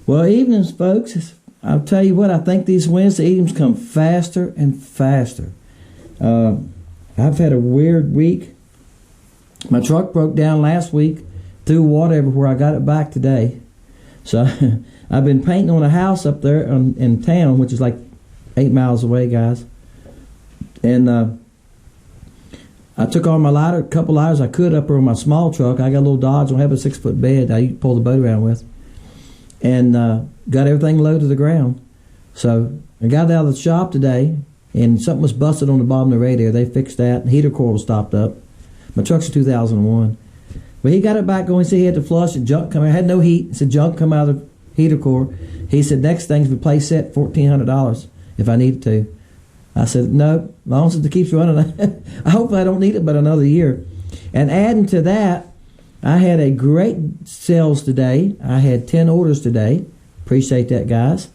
Well, evenings, folks. I'll tell you what, I think these Wednesday evenings come faster and faster. I've had a weird week. My truck broke down last week, threw water everywhere. I got it back today. So I've been painting on a house up there in town, which is like 8 miles away, guys. And I took all my lighter, a couple lighters I could up there on my small truck. I got a little Dodge. I don't have a 6-foot bed I pull the boat around with. And got everything low to the ground. So I got it out of the shop today, and something was busted on the bottom of the radiator. They fixed that. The heater coil was stopped up. My truck's a 2001. But he got it back going. He said he had to flush and junk come out. I had no heat. He said junk come out of the heater core. He said next thing's replace it, $1,400 if I needed to. I said no, as long as it keeps running. I hope I don't need it but another year. And adding to that, I had a great sales today. I had 10 orders today. Appreciate that, guys.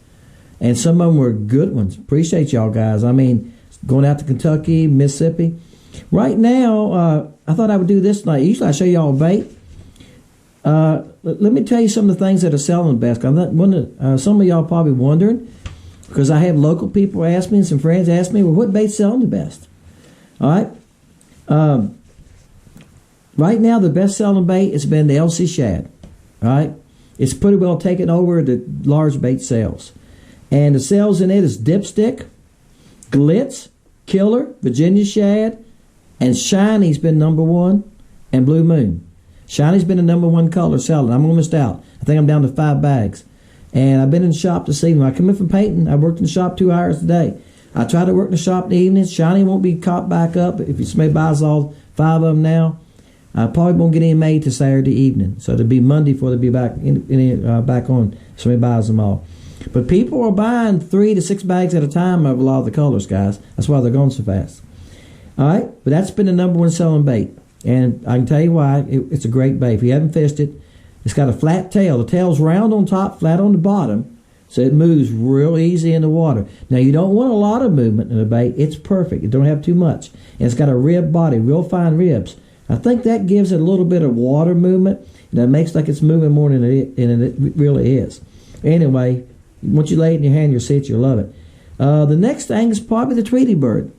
And some of them were good ones. Appreciate y'all, guys. I mean, going out to Kentucky, Mississippi. Right now, I thought I would do this tonight. Usually I show y'all bait. Let me tell you some of the things that are selling the best. Some of y'all probably wondering, because I have local people ask me and some friends ask me, well, what bait's selling the best? All right. Right now, the best-selling bait has been the LC Shad. All right, it's pretty well taken over the large bait sales, and the sales in it is dipstick, glitz, killer, Virginia shad, and shiny's been #1, and blue moon. Shiny's been the #1 color selling. I'm almost out. I think I'm down to 5 bags, and I've been in the shop this evening. I come in from painting. I worked in the shop 2 hours today. I try to work in the shop in the evenings. Shiny won't be caught back up if somebody buys all 5 of them now. I probably won't get any made to Saturday evening, so it'll be Monday before they'll be back back on. Somebody buys them all, but people are buying 3 to 6 bags at a time of a lot of the colors, guys. That's why they're going so fast. All right, but that's been the #1 selling bait, and I can tell you why. It's a great bait. If you haven't fished it, it's got a flat tail. The tail's round on top, flat on the bottom, so it moves real easy in the water. Now you don't want a lot of movement in a bait. It's perfect. You don't have too much, and it's got a rib body, real fine ribs. I think that gives it a little bit of water movement, and that makes like it's moving more than it really is. Anyway, once you lay it in your hand, you'll see it, you'll love it. The next thing is probably the Tweety Bird.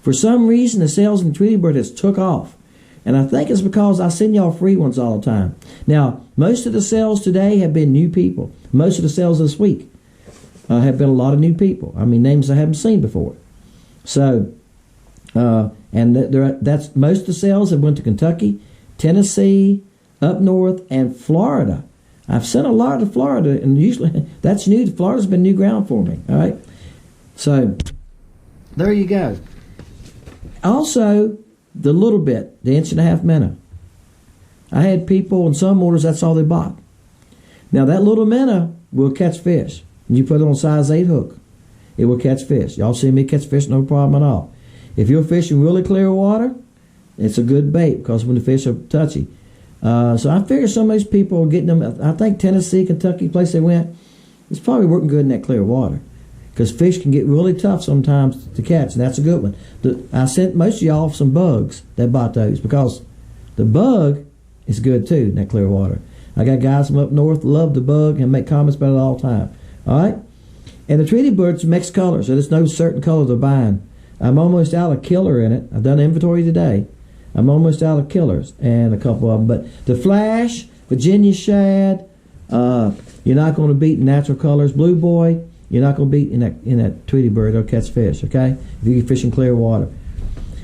For some reason, the sales in the Tweety Bird has took off, and I think it's because I send y'all free ones all the time. Now, most of the sales today have been new people. Most of the sales this week have been a lot of new people. I mean, names I haven't seen before. So, and that's most of the sales have went to Kentucky, Tennessee, up north, and Florida. I've sent a lot to Florida, and usually that's new. Florida's been new ground for me. All right, so there you go. Also, the little bit, the 1.5 minnow. I had people in some orders, that's all they bought. Now that little minnow will catch fish. You put it on size 8 hook, it will catch fish. Y'all see me catch fish, no problem at all. If you're fishing really clear water, it's a good bait because when the fish are touchy. So I figure some of these people are getting them. I think Tennessee, Kentucky, place they went, it's probably working good in that clear water because fish can get really tough sometimes to catch, and that's a good one. I sent most of y'all some bugs that bought those because the bug is good too in that clear water. I got guys from up north love the bug and make comments about it all the time. All right, and the Tweety Bird's mixed colors, so there's no certain color they're buying. I'm almost out of killer in it. I've done inventory today. I'm almost out of killers and a couple of them. But the Flash, Virginia Shad, you're not going to beat natural colors. Blue Boy, you're not going to beat in that Tweety Bird. They'll catch fish, okay? If you fish in clear water.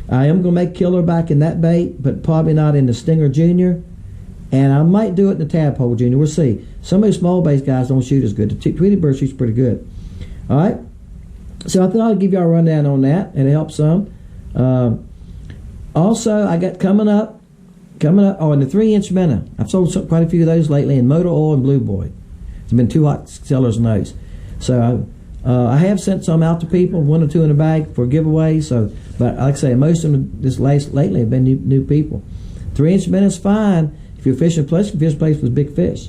I am going to make killer back in that bait, but probably not in the Stinger Junior. And I might do it in the Tadpole Junior. We'll see. Some of the small bait guys don't shoot as good. The Tweety Bird shoots pretty good. All right? So I thought I'd give y'all a rundown on that, and it helps some. Also, I got coming up, in the 3-inch minnow. I've sold quite a few of those lately in Motor Oil and Blue Boy. There's been 2 hot sellers in those. So I have sent some out to people, 1 or 2 in a bag for giveaway. So, but like I say, most of them lately have been new people. 3-inch minnow's fine if you're fishing a place with big fish.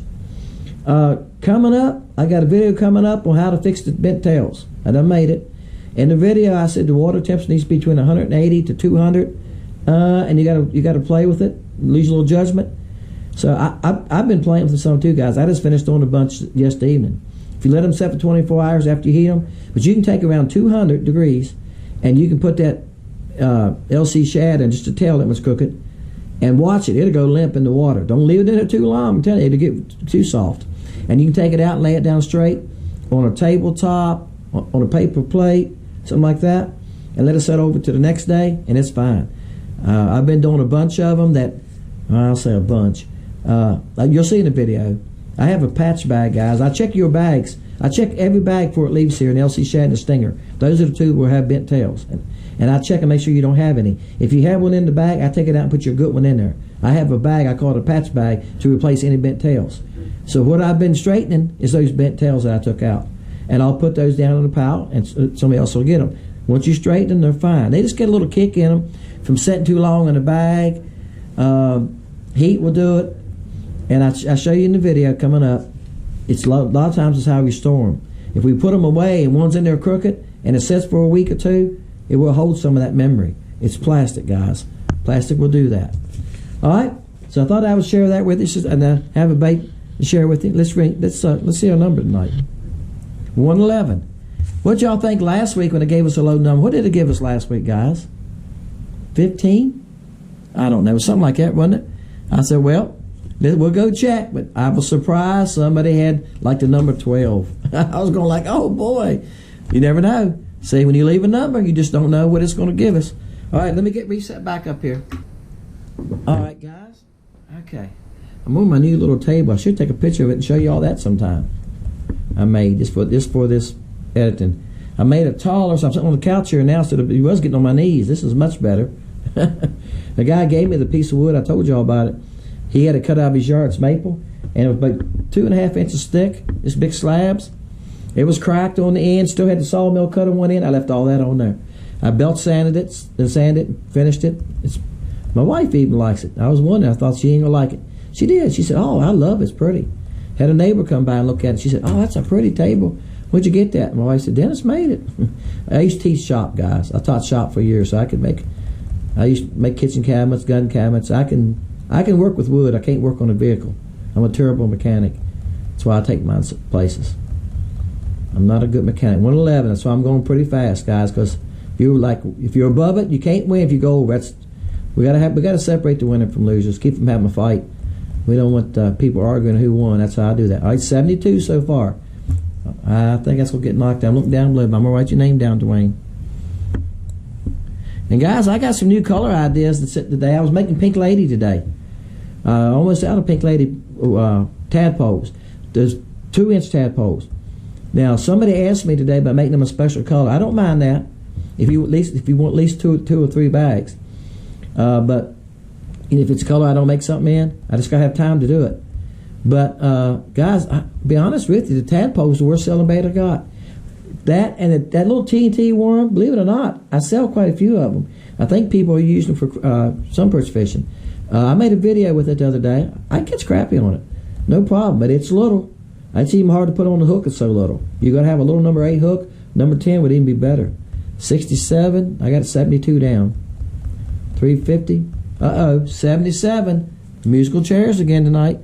Coming up, I got a video coming up on how to fix the bent tails. I done made it. In the video, I said the water temperature needs to be between 180 to 200, and you got to play with it, lose a little judgment. So I've been playing with some too, guys. I just finished doing a bunch yesterday evening. If you let them set for 24 hours after you heat them, but you can take around 200 degrees, and you can put that LC Shad in just to tell it was crooked, and watch it. It'll go limp in the water. Don't leave it in there too long. I'm telling you, it'll get too soft. And you can take it out and lay it down straight on a tabletop, on a paper plate, something like that, and let it set over to the next day, and it's fine. I've been doing a bunch of them that, I'll say a bunch. You'll see in the video. I have a patch bag, guys. I check your bags. I check every bag before it leaves here, an LC Shad and a Stinger. Those are the two where I have bent tails. And I check and make sure you don't have any. If you have one in the bag, I take it out and put your good one in there. I have a bag, I call it a patch bag, to replace any bent tails. So what I've been straightening is those bent tails that I took out. And I'll put those down in the pile, and somebody else will get them. Once you straighten them, they're fine. They just get a little kick in them from sitting too long in the bag. Heat will do it. And I show you in the video coming up. It's a lot of times it's how we store them. If we put them away and one's in there crooked and it sits for a week or two, it will hold some of that memory. It's plastic, guys. Plastic will do that. All right. So I thought I would share that with you, and have a bait to share with you. Let's see our number tonight. 111. What y'all think last week when it gave us a low number? What did it give us last week, guys? 15? I don't know. Something like that, wasn't it? I said, well, we'll go check, but I was surprised somebody had like the number 12. I was going like, oh boy, you never know. See, when you leave a number, you just don't know what it's going to give us. All right, let me get reset back up here. All right, guys. Okay. I'm on my new little table. I should take a picture of it and show you all that sometime. I made this for this editing. I made it taller, so I'm sitting on the couch here now, so it was getting on my knees. This is much better. The guy gave me the piece of wood. I told y'all about it. He had it cut out of his yard. It's maple, and it was about 2.5 inches thick. This big slabs. It was cracked on the end. Still had the sawmill cut on one end. I left all that on there. I belt sanded it, then sanded it, finished it. My wife even likes it. I was wondering. I thought she ain't gonna like it. She did. She said, "Oh, I love it. It's pretty." Had a neighbor come by and look at it. She said, "Oh, that's a pretty table. Where'd you get that?" My wife said, "Dennis made it." I used to teach shop, guys. I taught shop for years, so I used to make kitchen cabinets, gun cabinets. I can work with wood. I can't work on a vehicle. I'm a terrible mechanic. That's why I take mine places. I'm not a good mechanic. 111. That's why I'm going pretty fast, guys. Because if you're above it, you can't win. If you go over, we gotta separate the winner from losers. Keep them having a fight. We don't want people arguing who won. That's how I do that. All right, 72 so far. I think that's gonna get knocked down. Look down below. I'm gonna write your name down, Dwayne. And guys, I got some new color ideas today. I was making Pink Lady today. Almost out of Pink Lady tadpoles. There's 2-inch tadpoles. Now somebody asked me today about making them a special color. I don't mind that. If you want at least two or three bags. But if it's color I don't make something in, I just gotta have time to do it. But guys, I'll be honest with you, the tadpoles the worst selling bait I got. That and that little TNT worm, believe it or not, I sell quite a few of them. I think people are using them for some perch fishing. I made a video with it the other day. I can catch crappie on it, no problem. But it's little. It's even hard to put on the hook. It's so little. You gotta have a little number 8 hook. Number 10 would even be better. 67. I got 72 down. 350. 77. Musical chairs again tonight.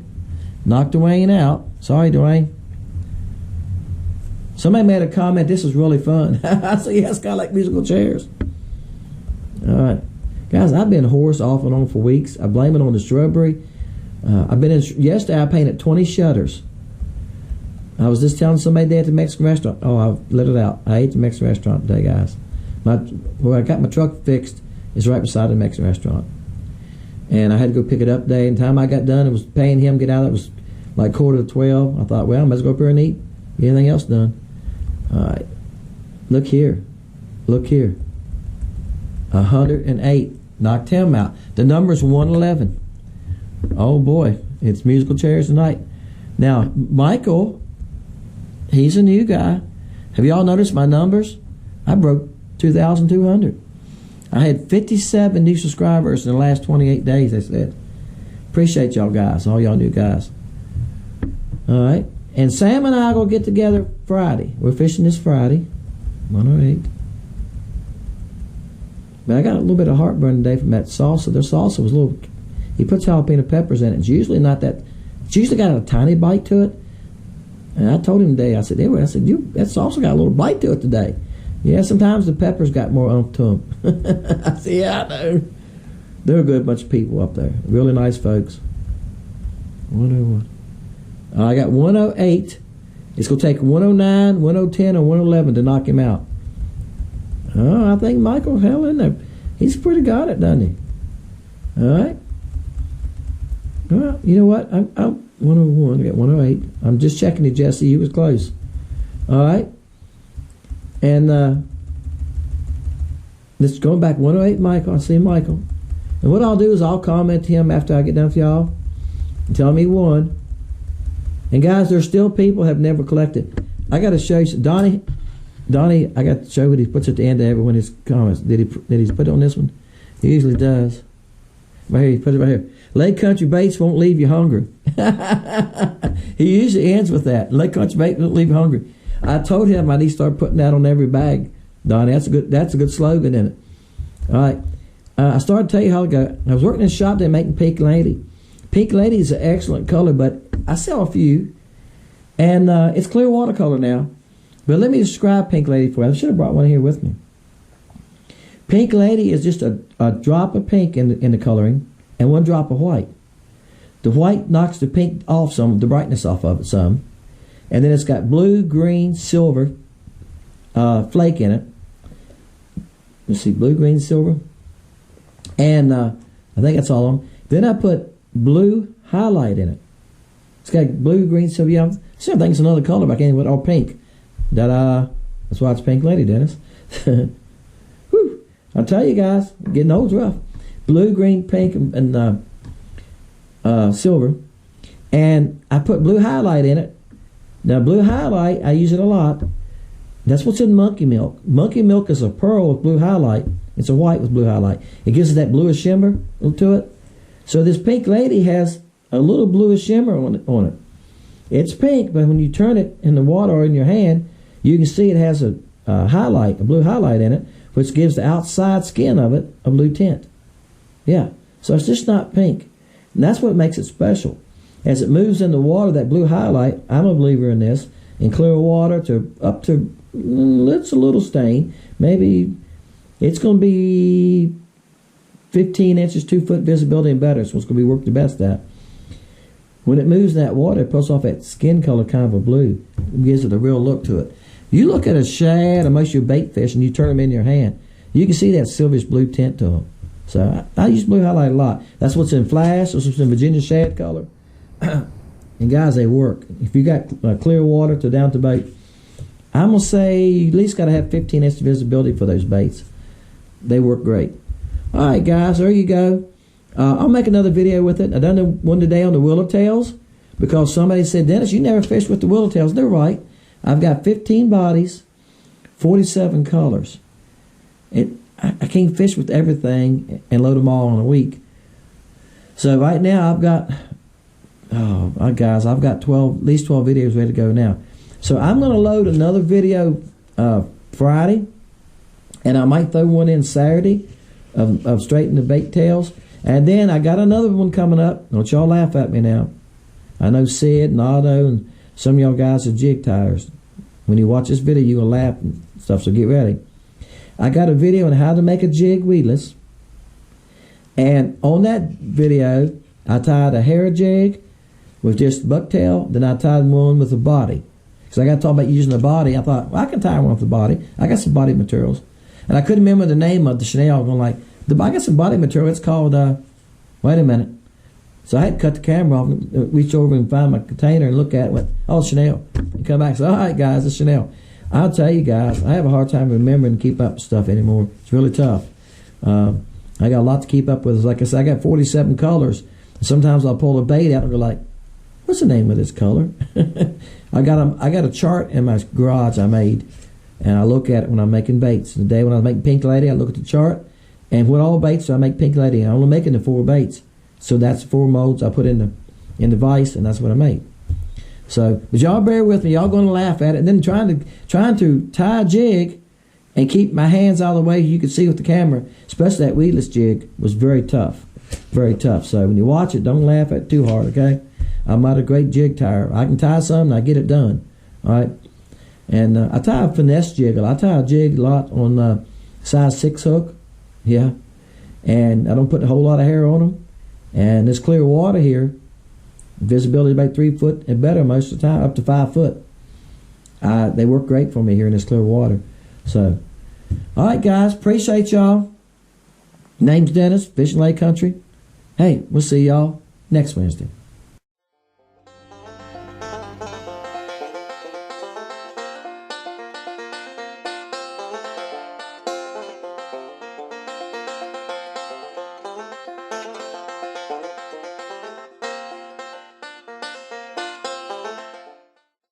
Knocked Dwayne out. Sorry, Dwayne. Somebody made a comment, this is really fun. I said, yeah, it's kind of like musical chairs. All right. Guys, I've been hoarse off and on for weeks. I blame it on the shrubbery. Yesterday I painted 20 shutters. I was just telling somebody there at the Mexican restaurant. Oh, I let it out. I ate the Mexican restaurant today, guys. Where I got my truck fixed is right beside the Mexican restaurant. And I had to go pick it up today. And the time I got done, it was paying him get out. It was like 11:45. I thought, well, I might as well go up here and eat. Get anything else done. All right. Look here. Look here. 108. Knocked him out. The number's 111. Oh boy. It's musical chairs tonight. Now, Michael, he's a new guy. Have y'all noticed my numbers? I broke 2,200. I had 57 new subscribers in the last 28 days, they said. Appreciate y'all guys, all y'all new guys. All right. And Sam and I are going to get together Friday. We're fishing this Friday. 108. But I got a little bit of heartburn today from that salsa. Their salsa was a little. He puts jalapeno peppers in it. It's usually not that. It's usually got a tiny bite to it. And I told him today, I said, anyway, that salsa got a little bite to it today. Yeah, sometimes the peppers got more oomph to them. I said, yeah, I know. They're a good bunch of people up there. Really nice folks. 101. I got 108. It's going to take 109, 110, or 111 to knock him out. Oh, I think Michael hell in there. He's pretty got it, doesn't he? All right. Well, you know what? I'm 101. I got 108. I'm just checking it, Jesse. You was close. All right. And let's go back 108, Michael. I see Michael. And what I'll do is I'll comment to him after I get done with y'all and tell him he won. And guys, there's still people have never collected. I got to show you. Donnie, I got to show what he puts at the end of every one of his comments. Did he put it on this one? He usually does. Right here, he put it right here. Lake Country Baits won't leave you hungry. He usually ends with that. Lake Country Baits won't leave you hungry. I told him I need to start putting that on every bag. Donnie, that's a good slogan in it. All right. I started to tell you how ago. I was working in a shop there making Pink Lady. Pink Lady is an excellent color, but I sell a few. And it's clear watercolor now. But let me describe Pink Lady for you. I should have brought one here with me. Pink Lady is just a drop of pink in the coloring and one drop of white. The white knocks the pink off some, the brightness off of it some. And then it's got blue, green, silver flake in it. Let's see, blue, green, silver. And I think that's all of them. Then I put blue highlight in it. It's got blue, green, silver. Yeah, I think it's another color, but I can't even put all pink. That's why it's Pink Lady, Dennis. Whew. I'll tell you guys, getting old's rough. Blue, green, pink, and silver. And I put blue highlight in it. Now, blue highlight, I use it a lot. That's what's in Monkey Milk. Monkey Milk is a pearl with blue highlight. It's a white with blue highlight. It gives it that bluish shimmer to it. So this Pink Lady has a little bluish shimmer on it. It's pink, but when you turn it in the water or in your hand, you can see it has a blue highlight in it, which gives the outside skin of it a blue tint. Yeah, so it's just not pink. And that's what makes it special. As it moves in the water, that blue highlight, I'm a believer in this, in clear water up to, it's a little stain. Maybe it's going to be 15 inches, 2 foot visibility and better, so it's going to be worked the best at. When it moves in that water, it puts off that skin color kind of a blue. It gives it a real look to it. You look at a shad or most of your bait fish and you turn them in your hand, you can see that silverish blue tint to them. So I use blue highlight a lot. That's what's in Flash, that's what's in Virginia shad color. And guys, they work. If you got clear water to down to bait, I'm going to say you at least got to have 15 inch visibility for those baits. They work great. All right, guys, there you go. I'll make another video with it. I done one today on the Willowtails because somebody said, Dennis, you never fished with the Willowtails. They're right. I've got 15 bodies, 47 colors. I can't fish with everything and load them all in a week. So right now I've got, guys, I've got at least 12 videos ready to go now. So I'm going to load another video Friday, and I might throw one in Saturday of straightening the bait tails. And then I got another one coming up. Don't y'all laugh at me now. I know Sid and Otto and some of y'all guys are jig tires. When you watch this video, you're going to laugh and stuff, so get ready. I got a video on how to make a jig weedless. And on that video, I tied a hair jig with just bucktail. Then I tied one with a body. Because I got to talk about using the body. I thought, well, I can tie one with the body. I got some body materials. And I couldn't remember the name of the Chanel. I'm like, I got some body material. It's called, wait a minute. So I had to cut the camera off and reach over and find my container and look at it. Went, oh, Chanel. And come back and say, all right, guys, it's Chanel. I'll tell you guys, I have a hard time remembering to keep up with stuff anymore. It's really tough. I got a lot to keep up with. Like I said, I got 47 colors. Sometimes I'll pull a bait out and go like, what's the name of this color? I got a chart in my garage I made, and I look at it when I'm making baits. The day when I was making Pink Lady, I look at the chart, and with all baits, so I make Pink Lady. I only making the 4 baits. So that's 4 molds I put in the vise, and that's what I make. So, but y'all bear with me. Y'all going to laugh at it. And then trying to tie a jig and keep my hands out of the way. You can see with the camera, especially that weedless jig was very tough. Very tough. So when you watch it, don't laugh at it too hard, okay? I'm not a great jig tire. I can tie some and I get it done. All right? And I tie a finesse jig. I tie a jig a lot on size 6 hook. Yeah. And I don't put a whole lot of hair on them. And this clear water here, visibility about 3 foot and better most of the time, up to 5 foot. They work great for me here in this clear water. So, all right, guys. Appreciate y'all. Name's Dennis, Fishing Lake Country. Hey, we'll see y'all next Wednesday.